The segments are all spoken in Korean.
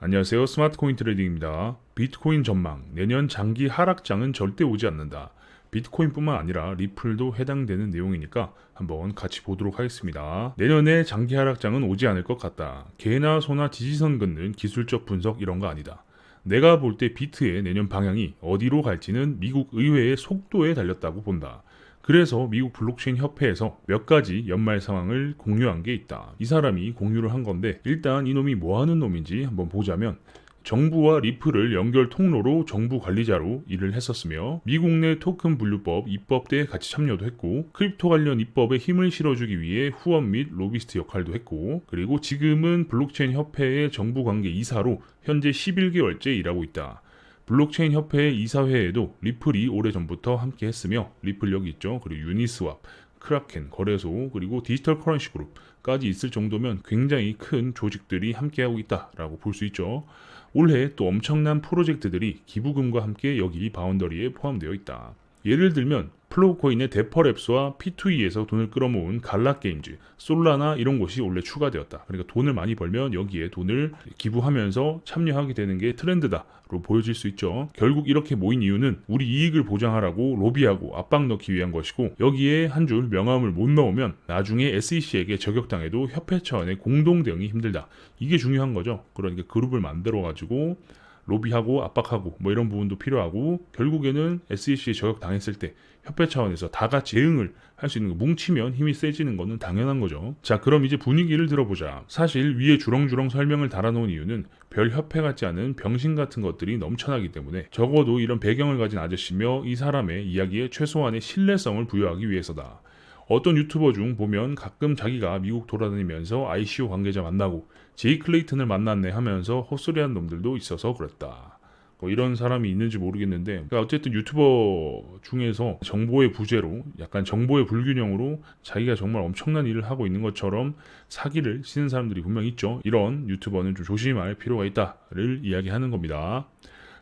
안녕하세요. 스마트코인 트레이딩입니다. 비트코인 전망, 내년 장기 하락장은 절대 오지 않는다. 비트코인뿐만 아니라 리플도 해당되는 내용이니까 한번 같이 보도록 하겠습니다. 내년에 장기 하락장은 오지 않을 것 같다. 개나 소나 지지선 긋는 기술적 분석 이런 거 아니다. 내가 볼 때 비트의 내년 방향이 어디로 갈지는 미국 의회의 속도에 달렸다고 본다. 그래서 미국 블록체인 협회에서 몇 가지 연말 상황을 공유한 게 있다. 이 사람이 공유를 한 건데 일단 이놈이 뭐 하는 놈인지 한번 보자면 정부와 리플을 연결 통로로 정부 관리자로 일을 했었으며 미국 내 토큰 분류법 입법 때 같이 참여도 했고 크립토 관련 입법에 힘을 실어주기 위해 후원 및 로비스트 역할도 했고 그리고 지금은 블록체인 협회의 정부 관계 이사로 현재 11개월째 일하고 있다. 블록체인 협회의 이사회에도 리플이 오래전부터 함께 했으며 리플 여기 있죠. 그리고 유니스왑, 크라켄, 거래소, 그리고 디지털 커런시 그룹까지 있을 정도면 굉장히 큰 조직들이 함께하고 있다라고 볼 수 있죠. 올해 또 엄청난 프로젝트들이 기부금과 함께 여기 바운더리에 포함되어 있다. 예를 들면 플로우코인의 데퍼랩스와 P2E에서 돈을 끌어모은 갈라게임즈, 솔라나 이런 곳이 원래 추가되었다. 그러니까 돈을 많이 벌면 여기에 돈을 기부하면서 참여하게 되는 게 트렌드다로 보여질 수 있죠. 결국 이렇게 모인 이유는 우리 이익을 보장하라고 로비하고 압박 넣기 위한 것이고 여기에 한 줄 명함을 못 넣으면 나중에 SEC에게 저격당해도 협회 차원의 공동 대응이 힘들다. 이게 중요한 거죠. 그러니까 그룹을 만들어가지고 로비하고 압박하고 뭐 이런 부분도 필요하고 결국에는 SEC에 저격당했을 때 협회 차원에서 다 같이 대응을 할 수 있는 거 뭉치면 힘이 세지는 거는 당연한 거죠. 자, 그럼 이제 분위기를 들어보자. 사실 위에 주렁주렁 설명을 달아놓은 이유는 별 협회 같지 않은 병신 같은 것들이 넘쳐나기 때문에 적어도 이런 배경을 가진 아저씨며 이 사람의 이야기에 최소한의 신뢰성을 부여하기 위해서다. 어떤 유튜버 중 보면 가끔 자기가 미국 돌아다니면서 ICO 관계자 만나고 제이 클레이튼을 만났네 하면서 헛소리하는 놈들도 있어서 그랬다. 뭐 이런 사람이 있는지 모르겠는데 그러니까 어쨌든 유튜버 중에서 정보의 부재로 약간 정보의 불균형으로 자기가 정말 엄청난 일을 하고 있는 것처럼 사기를 치는 사람들이 분명 있죠. 이런 유튜버는 좀 조심할 필요가 있다를 이야기하는 겁니다.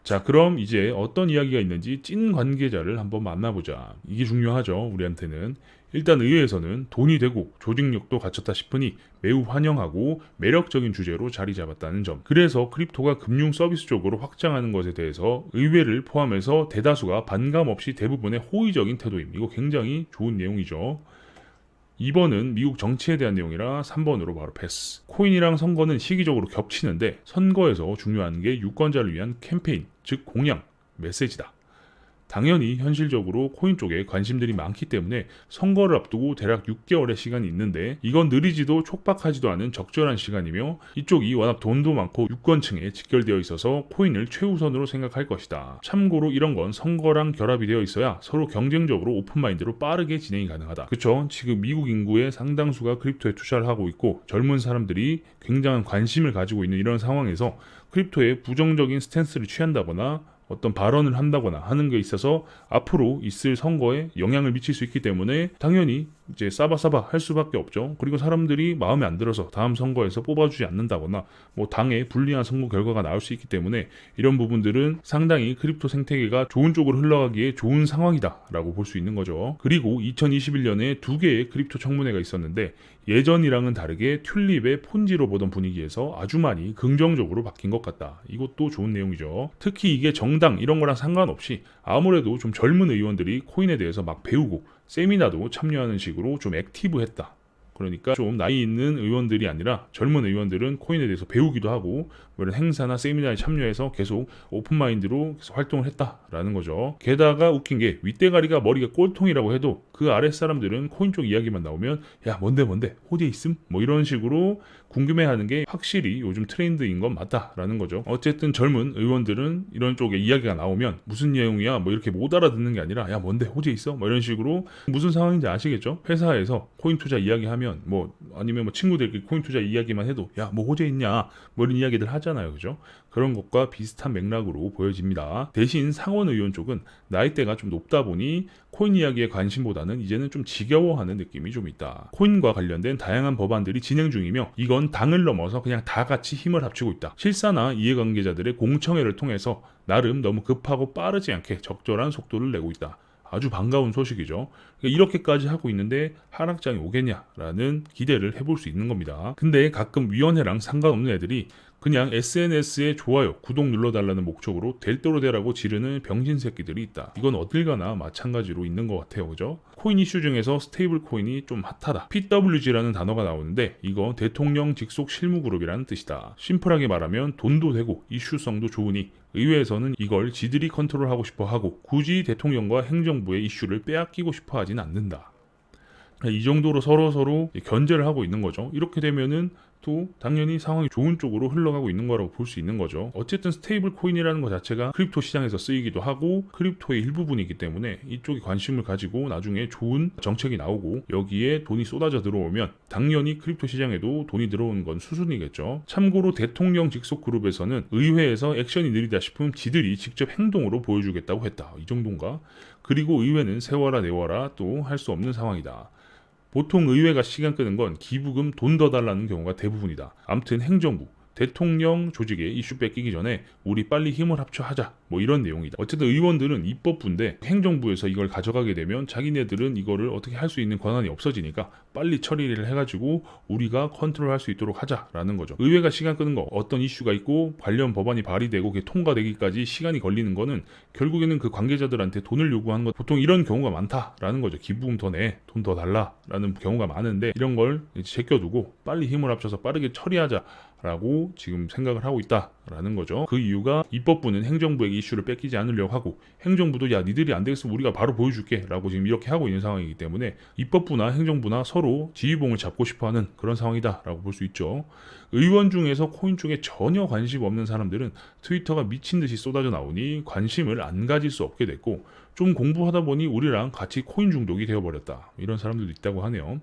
자, 그럼 이제 어떤 이야기가 있는지 찐 관계자를 한번 만나보자. 이게 중요하죠, 우리한테는. 일단 의회에서는 돈이 되고 조직력도 갖췄다 싶으니 매우 환영하고 매력적인 주제로 자리 잡았다는 점. 그래서 크립토가 금융 서비스 쪽으로 확장하는 것에 대해서 의회를 포함해서 대다수가 반감 없이 대부분의 호의적인 태도임. 이거 굉장히 좋은 내용이죠. 2번은 미국 정치에 대한 내용이라 3번으로 바로 패스. 코인이랑 선거는 시기적으로 겹치는데 선거에서 중요한 게 유권자를 위한 캠페인, 즉 공약, 메시지다. 당연히 현실적으로 코인 쪽에 관심들이 많기 때문에 선거를 앞두고 대략 6개월의 시간이 있는데 이건 느리지도 촉박하지도 않은 적절한 시간이며 이쪽이 워낙 돈도 많고 유권층에 직결되어 있어서 코인을 최우선으로 생각할 것이다. 참고로 이런 건 선거랑 결합이 되어 있어야 서로 경쟁적으로 오픈마인드로 빠르게 진행이 가능하다. 그쵸? 지금 미국 인구의 상당수가 크립토에 투자를 하고 있고 젊은 사람들이 굉장한 관심을 가지고 있는 이런 상황에서 크립토에 부정적인 스탠스를 취한다거나 어떤 발언을 한다거나 하는 게 있어서 앞으로 있을 선거에 영향을 미칠 수 있기 때문에 당연히 이제 싸바싸바 할 수밖에 없죠. 그리고 사람들이 마음에 안 들어서 다음 선거에서 뽑아주지 않는다거나 뭐 당에 불리한 선거 결과가 나올 수 있기 때문에 이런 부분들은 상당히 크립토 생태계가 좋은 쪽으로 흘러가기에 좋은 상황이다라고 볼 수 있는 거죠. 그리고 2021년에 두 개의 크립토 청문회가 있었는데 예전이랑은 다르게 튤립의 폰지로 보던 분위기에서 아주 많이 긍정적으로 바뀐 것 같다. 이것도 좋은 내용이죠. 특히 이게 정당 이런 거랑 상관없이 아무래도 좀 젊은 의원들이 코인에 대해서 막 배우고 세미나도 참여하는 식으로 좀 액티브했다. 그러니까 좀 나이 있는 의원들이 아니라 젊은 의원들은 코인에 대해서 배우기도 하고 뭐 이런 행사나 세미나에 참여해서 계속 오픈마인드로 계속 활동을 했다라는 거죠. 게다가 웃긴 게 윗대가리가 머리가 꼴통이라고 해도 그 아랫 사람들은 코인 쪽 이야기만 나오면 야 뭔데 호재 있음? 뭐 이런 식으로 궁금해하는 게 확실히 요즘 트렌드인 건 맞다라는 거죠. 어쨌든 젊은 의원들은 이런 쪽에 이야기가 나오면 무슨 내용이야 뭐 이렇게 못 알아듣는 게 아니라 야 뭔데 호재 있어? 뭐 이런 식으로 무슨 상황인지 아시겠죠? 회사에서 코인 투자 이야기하면 뭐 아니면 뭐 친구들끼리 코인 투자 이야기만 해도 야 뭐 호재 있냐 뭐 이런 이야기들 하잖아요, 그죠? 그런 것과 비슷한 맥락으로 보여집니다. 대신 상원 의원 쪽은 나이대가 좀 높다 보니 코인 이야기에 관심보다는 이제는 좀 지겨워하는 느낌이 좀 있다. 코인과 관련된 다양한 법안들이 진행 중이며 이건 당을 넘어서 그냥 다 같이 힘을 합치고 있다. 실사나 이해관계자들의 공청회를 통해서 나름 너무 급하고 빠르지 않게 적절한 속도를 내고 있다. 아주 반가운 소식이죠. 그러니까 이렇게까지 하고 있는데 하락장이 오겠냐라는 기대를 해볼 수 있는 겁니다. 근데 가끔 위원회랑 상관없는 애들이 그냥 SNS에 좋아요, 구독 눌러달라는 목적으로 될 대로 되라고 지르는 병신 새끼들이 있다. 이건 어딜 가나 마찬가지로 있는 것 같아요. 그죠? 코인 이슈 중에서 스테이블 코인이 좀 핫하다. PWG라는 단어가 나오는데 이거 대통령 직속 실무 그룹이라는 뜻이다. 심플하게 말하면 돈도 되고 이슈성도 좋으니 의회에서는 이걸 지들이 컨트롤하고 싶어 하고 굳이 대통령과 행정부의 이슈를 빼앗기고 싶어 하진 않는다. 이 정도로 서로 견제를 하고 있는 거죠. 이렇게 되면은 또 당연히 상황이 좋은 쪽으로 흘러가고 있는 거라고 볼 수 있는 거죠. 어쨌든 스테이블 코인이라는 것 자체가 크립토 시장에서 쓰이기도 하고 크립토의 일부분이기 때문에 이쪽에 관심을 가지고 나중에 좋은 정책이 나오고 여기에 돈이 쏟아져 들어오면 당연히 크립토 시장에도 돈이 들어오는 건 수순이겠죠. 참고로 대통령 직속 그룹에서는 의회에서 액션이 느리다 싶으면 지들이 직접 행동으로 보여주겠다고 했다. 이 정도인가? 그리고 의회는 세워라 내워라 또 할 수 없는 상황이다. 보통 의회가 시간 끄는 건 기부금 돈 더 달라는 경우가 대부분이다. 암튼 행정부, 대통령 조직에 이슈 뺏기기 전에 우리 빨리 힘을 합쳐 하자. 뭐 이런 내용이다. 어쨌든 의원들은 입법부인데 행정부에서 이걸 가져가게 되면 자기네들은 이거를 어떻게 할 수 있는 권한이 없어지니까 빨리 처리를 해가지고 우리가 컨트롤할 수 있도록 하자라는 거죠. 의회가 시간 끄는 거 어떤 이슈가 있고 관련 법안이 발의되고 그게 통과되기까지 시간이 걸리는 거는 결국에는 그 관계자들한테 돈을 요구하는 것 보통 이런 경우가 많다라는 거죠. 기부금 더 내, 돈 더 달라라는 경우가 많은데 이런 걸 제껴두고 빨리 힘을 합쳐서 빠르게 처리하자. 라고 지금 생각을 하고 있다라는 거죠. 그 이유가 입법부는 행정부에게 이슈를 뺏기지 않으려고 하고 행정부도 야 니들이 안 되겠으면 우리가 바로 보여줄게 라고 지금 이렇게 하고 있는 상황이기 때문에 입법부나 행정부나 서로 지휘봉을 잡고 싶어하는 그런 상황이다 라고 볼 수 있죠. 의원 중에서 코인 쪽에 전혀 관심 없는 사람들은 트위터가 미친듯이 쏟아져 나오니 관심을 안 가질 수 없게 됐고 좀 공부하다 보니 우리랑 같이 코인 중독이 되어버렸다 이런 사람들도 있다고 하네요.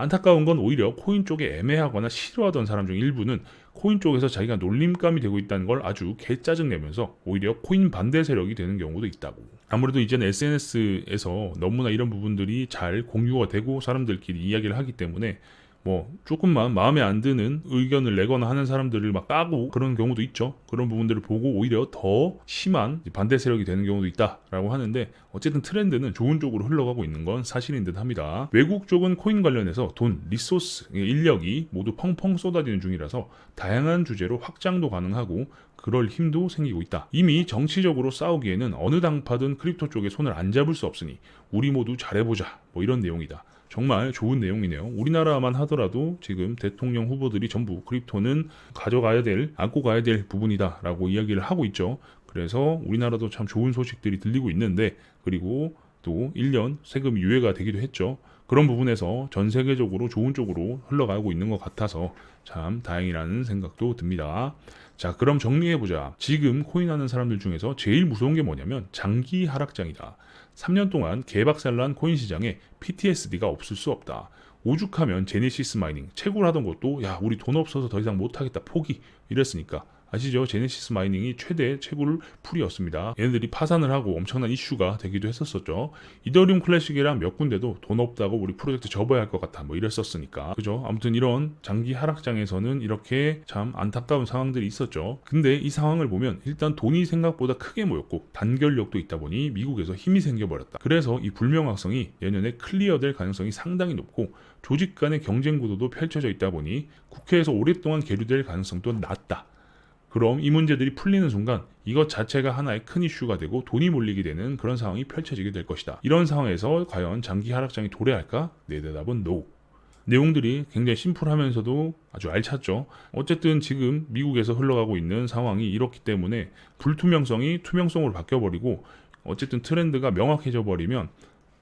안타까운 건 오히려 코인 쪽에 애매하거나 싫어하던 사람 중 일부는 코인 쪽에서 자기가 놀림감이 되고 있다는 걸 아주 개짜증내면서 오히려 코인 반대 세력이 되는 경우도 있다고. 아무래도 이제는 SNS에서 너무나 이런 부분들이 잘 공유가 되고 사람들끼리 이야기를 하기 때문에 뭐 조금만 마음에 안 드는 의견을 내거나 하는 사람들을 막 까고 그런 경우도 있죠. 그런 부분들을 보고 오히려 더 심한 반대 세력이 되는 경우도 있다라고 하는데 어쨌든 트렌드는 좋은 쪽으로 흘러가고 있는 건 사실인 듯 합니다. 외국 쪽은 코인 관련해서 돈, 리소스, 인력이 모두 펑펑 쏟아지는 중이라서 다양한 주제로 확장도 가능하고 그럴 힘도 생기고 있다. 이미 정치적으로 싸우기에는 어느 당파든 크립토 쪽에 손을 안 잡을 수 없으니 우리 모두 잘해보자. 뭐 이런 내용이다. 정말 좋은 내용이네요. 우리나라만 하더라도 지금 대통령 후보들이 전부 크립토는 가져가야 될, 안고 가야 될 부분이다 라고 이야기를 하고 있죠. 그래서 우리나라도 참 좋은 소식들이 들리고 있는데 그리고 또 1년 세금 유예가 되기도 했죠. 그런 부분에서 전 세계적으로 좋은 쪽으로 흘러가고 있는 것 같아서 참 다행이라는 생각도 듭니다. 자, 그럼 정리해보자. 지금 코인하는 사람들 중에서 제일 무서운 게 뭐냐면 장기 하락장이다. 3년 동안 개박살난 코인 시장에 PTSD가 없을 수 없다. 오죽하면 제네시스 마이닝 채굴하던 것도 야 우리 돈 없어서 더 이상 못하겠다 포기 이랬으니까 아시죠? 제네시스 마이닝이 최대 채굴 풀이었습니다. 얘네들이 파산을 하고 엄청난 이슈가 되기도 했었죠. 이더리움 클래식이랑 몇 군데도 돈 없다고 우리 프로젝트 접어야 할 것 같아 뭐 이랬었으니까 그죠? 아무튼 이런 장기 하락장에서는 이렇게 참 안타까운 상황들이 있었죠. 근데 이 상황을 보면 일단 돈이 생각보다 크게 모였고 단결력도 있다 보니 미국에서 힘이 생겨버렸다. 그래서 이 불명확성이 내년에 클리어될 가능성이 상당히 높고 조직 간의 경쟁 구도도 펼쳐져 있다 보니 국회에서 오랫동안 계류될 가능성도 낮다. 그럼 이 문제들이 풀리는 순간 이것 자체가 하나의 큰 이슈가 되고 돈이 몰리게 되는 그런 상황이 펼쳐지게 될 것이다. 이런 상황에서 과연 장기 하락장이 도래할까? 내 대답은 NO. 내용들이 굉장히 심플하면서도 아주 알찼죠. 어쨌든 지금 미국에서 흘러가고 있는 상황이 이렇기 때문에 불투명성이 투명성으로 바뀌어버리고 어쨌든 트렌드가 명확해져 버리면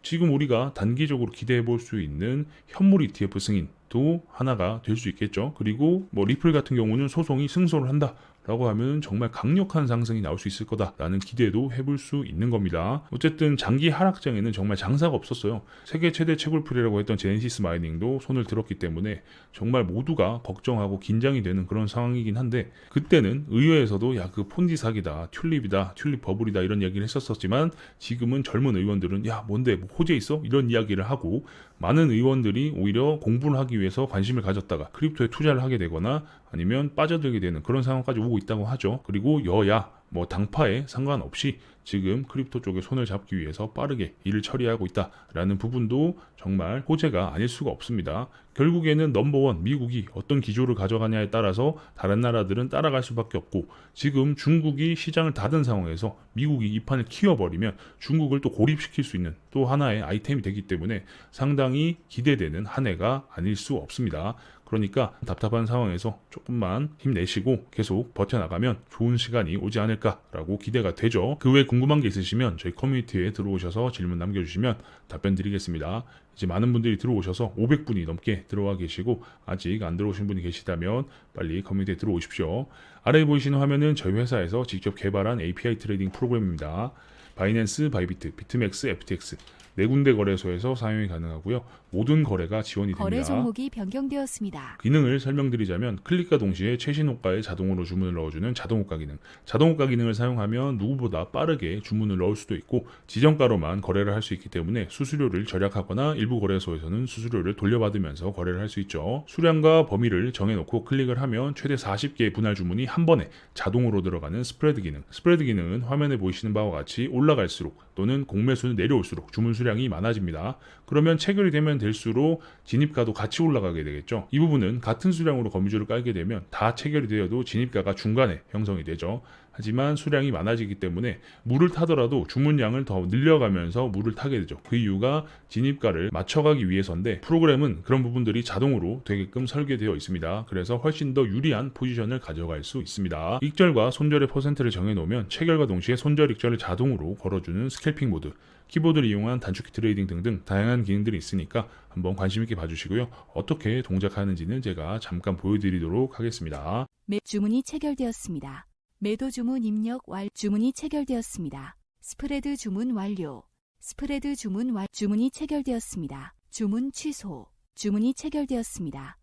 지금 우리가 단기적으로 기대해 볼 수 있는 현물 ETF 승인도 하나가 될 수 있겠죠. 그리고 뭐 리플 같은 경우는 소송이 승소를 한다. 라고 하면 정말 강력한 상승이 나올 수 있을 거다라는 기대도 해볼 수 있는 겁니다. 어쨌든 장기 하락장에는 정말 장사가 없었어요. 세계 최대 채굴풀이라고 했던 제네시스 마이닝도 손을 들었기 때문에 정말 모두가 걱정하고 긴장이 되는 그런 상황이긴 한데 그때는 의회에서도 야 그 폰지 사기다, 튤립이다, 튤립 버블이다 이런 이야기를 했었지만 지금은 젊은 의원들은 야 뭔데 뭐 호재 있어? 이런 이야기를 하고 많은 의원들이 오히려 공부를 하기 위해서 관심을 가졌다가 크립토에 투자를 하게 되거나 아니면 빠져들게 되는 그런 상황까지 오고 있다고 하죠. 그리고 여야 뭐 당파에 상관없이 지금 크립토 쪽에 손을 잡기 위해서 빠르게 일을 처리하고 있다라는 부분도 정말 호재가 아닐 수가 없습니다. 결국에는 넘버원 미국이 어떤 기조를 가져가냐에 따라서 다른 나라들은 따라갈 수밖에 없고, 지금 중국이 시장을 닫은 상황에서 미국이 이 판을 키워버리면 중국을 또 고립시킬 수 있는 또 하나의 아이템이 되기 때문에 상당히 기대되는 한 해가 아닐 수 없습니다. 그러니까 답답한 상황에서 조금만 힘내시고 계속 버텨나가면 좋은 시간이 오지 않을까라고 기대가 되죠. 그 외에 궁금한 게 있으시면 저희 커뮤니티에 들어오셔서 질문 남겨주시면 답변 드리겠습니다. 이제 많은 분들이 들어오셔서 500분이 넘게 들어와 계시고, 아직 안 들어오신 분이 계시다면 빨리 커뮤니티에 들어오십시오. 아래에 보이시는 화면은 저희 회사에서 직접 개발한 API 트레이딩 프로그램입니다. 바이낸스, 바이비트, 비트맥스, FTX 네 군데 거래소에서 사용이 가능하고요. 모든 거래가 지원이 됩니다. 거래 종목이 변경되었습니다. 기능을 설명드리자면 클릭과 동시에 최신 호가에 자동으로 주문을 넣어주는 자동호가 기능. 자동호가 기능을 사용하면 누구보다 빠르게 주문을 넣을 수도 있고 지정가로만 거래를 할 수 있기 때문에 수수료를 절약하거나 일부 거래소에서는 수수료를 돌려받으면서 거래를 할 수 있죠. 수량과 범위를 정해놓고 클릭을 하면 최대 40개의 분할 주문이 한 번에 자동으로 들어가는 스프레드 기능. 스프레드 기능은 화면에 보이시는 바와 같이 올라갈수록 또는 공매수는 내려올수록 주문 수량이 많아집니다. 그러면 체결이 되면 될수록 진입가도 같이 올라가게 되겠죠. 이 부분은 같은 수량으로 거미줄을 깔게 되면 다 체결이 되어도 진입가가 중간에 형성이 되죠. 하지만 수량이 많아지기 때문에 물을 타더라도 주문량을 더 늘려가면서 물을 타게 되죠. 그 이유가 진입가를 맞춰가기 위해서인데, 프로그램은 그런 부분들이 자동으로 되게끔 설계되어 있습니다. 그래서 훨씬 더 유리한 포지션을 가져갈 수 있습니다. 익절과 손절의 퍼센트를 정해놓으면 체결과 동시에 손절 익절을 자동으로 걸어주는 스캘핑 모드, 키보드를 이용한 단축키 트레이딩 등등 다양한 기능들이 있으니까 한번 관심 있게 봐주시고요. 어떻게 동작하는지는 제가 잠깐 보여드리도록 하겠습니다. 주문이 체결되었습니다. 매도 주문 입력 주문이 체결되었습니다. 스프레드 주문 완료. 스프레드 주문 주문이 체결되었습니다. 주문 취소. 주문이 체결되었습니다.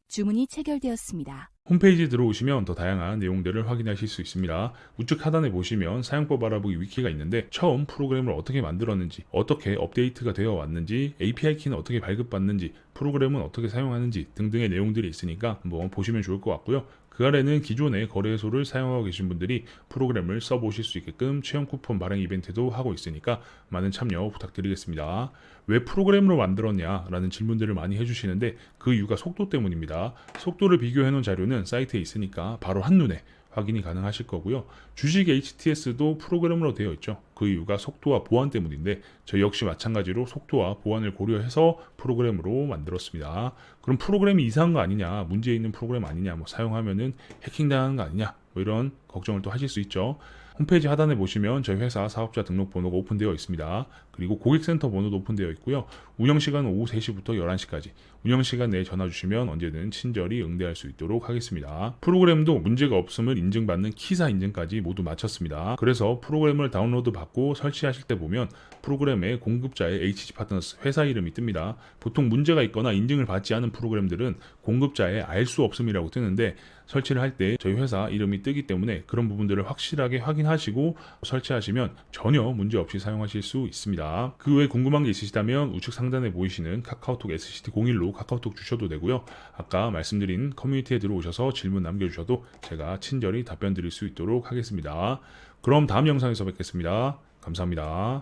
주문이 체결되었습니다. 홈페이지에 들어오시면 더 다양한 내용들을 확인하실 수 있습니다. 우측 하단에 보시면 사용법 알아보기 위키가 있는데, 처음 프로그램을 어떻게 만들었는지, 어떻게 업데이트가 되어 왔는지, API 키는 어떻게 발급받는지, 프로그램은 어떻게 사용하는지 등등의 내용들이 있으니까 한번 보시면 좋을 것 같고요. 그 아래는 기존의 거래소를 사용하고 계신 분들이 프로그램을 써보실 수 있게끔 체험 쿠폰 발행 이벤트도 하고 있으니까 많은 참여 부탁드리겠습니다. 왜 프로그램으로 만들었냐라는 질문들을 많이 해주시는데, 그 이유가 속도 때문입니다. 속도를 비교해 놓은 자료는 사이트에 있으니까 바로 한눈에 확인이 가능하실 거고요. 주식 HTS도 프로그램으로 되어 있죠. 그 이유가 속도와 보안 때문인데, 저희 역시 마찬가지로 속도와 보안을 고려해서 프로그램으로 만들었습니다. 그럼 프로그램이 이상한 거 아니냐, 문제 있는 프로그램 아니냐, 뭐 사용하면은 해킹당하는 거 아니냐, 뭐 이런 걱정을 또 하실 수 있죠. 홈페이지 하단에 보시면 저희 회사 사업자 등록 번호가 오픈되어 있습니다. 그리고 고객센터 번호도 오픈되어 있고요. 운영시간은 오후 3시부터 11시까지. 운영시간 내에 전화 주시면 언제든 친절히 응대할 수 있도록 하겠습니다. 프로그램도 문제가 없음을 인증받는 키사 인증까지 모두 마쳤습니다. 그래서 프로그램을 다운로드 받고 설치하실 때 보면 프로그램의 공급자의 HG 파트너스 회사 이름이 뜹니다. 보통 문제가 있거나 인증을 받지 않은 프로그램들은 공급자의 알 수 없음이라고 뜨는데, 설치를 할 때 저희 회사 이름이 뜨기 때문에 그런 부분들을 확실하게 확인하시고 설치하시면 전혀 문제 없이 사용하실 수 있습니다. 그 외에 궁금한 게 있으시다면 우측 상단에 보이시는 카카오톡 SCT01로 카카오톡 주셔도 되고요. 아까 말씀드린 커뮤니티에 들어오셔서 질문 남겨주셔도 제가 친절히 답변 드릴 수 있도록 하겠습니다. 그럼 다음 영상에서 뵙겠습니다. 감사합니다.